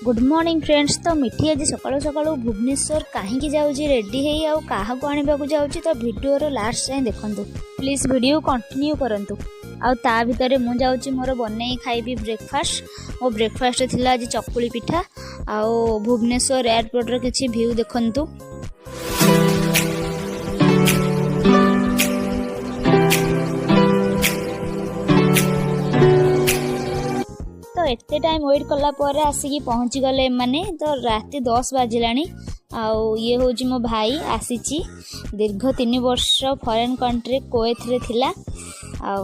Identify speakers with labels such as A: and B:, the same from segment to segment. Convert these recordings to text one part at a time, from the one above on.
A: Good morning friends. तो मिठी आज सकाळू सकाळू भुवनेश्वर कहीं जाऊँगी रेडी है आउ क्या आने को जाऊँगी तो वीडियो लास्ट जाए देखूँ प्लीज वीडियो कंटिन्यू करंतु। आ ता भितर मु जाऊँगी मोर बनई खाइबी ब्रेकफास्ट। मो ब्रेकफास्ट थिला आज चकुली पिठा आउ भुवनेश्वर एयरपोर्ट रो किछि व्यू देखंतु। तो एते टाइम वेट कला पर आसिकी पहुँची गले माने तो राति 10 बाजिलानी। आउ ये होची मो भाई आसीची दीर्घ 3 वर्ष फॉरेन कंट्री कोएत रे थिला। आउ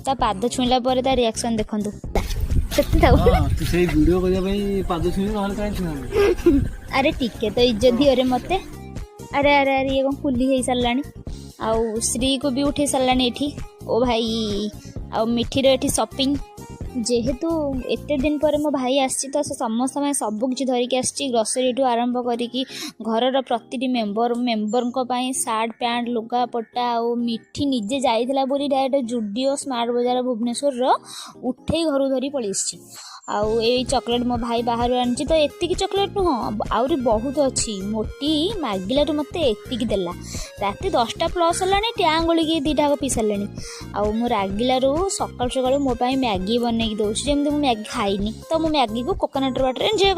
A: ता पाद छुईला पर ता रिएक्शन देखंतु।
B: तू सेही वीडियो करिया पई पाद छुई रहल काहे छु।
A: अरे टिके तो इज्जत दियो रे मते। अरे अरे अरे ये कुली हे सरलानी आउ श्री को भी उठे सरलानी एठी। ओ भाई आउ मिठी रे एठी शॉपिंग जेहेतु एते दिन पर मो भाई आसी तो से समस्त में सब किछि धरिक आसी ग्रोसरी टू आरंभ करिकी घरर प्रतिटी मेंबर को पाई शर्ट पैंट लुगा पट्टा और मिठी निजे जाइथिला बोली डायरेक्ट जुडियो स्मार्ट बाजार भुवनेश्वर रो उठे घर धरी पळिसछि। आउ ए चॉकलेट मो भाई बाहर आनी तो एतिकी चॉकलेट नुह आउरी बहुत अच्छी मोटी मागिला मते एतिकी देला। राति 10टा प्लस हलानी ट्यांगुली के 2टा को पी सारे। आउ मो रागिलू सकाल सकाल मो पाई मैगी बन दौर जमी मैगी खाइनी तो मो मैगी को कोकोनट वाटर एंजॉय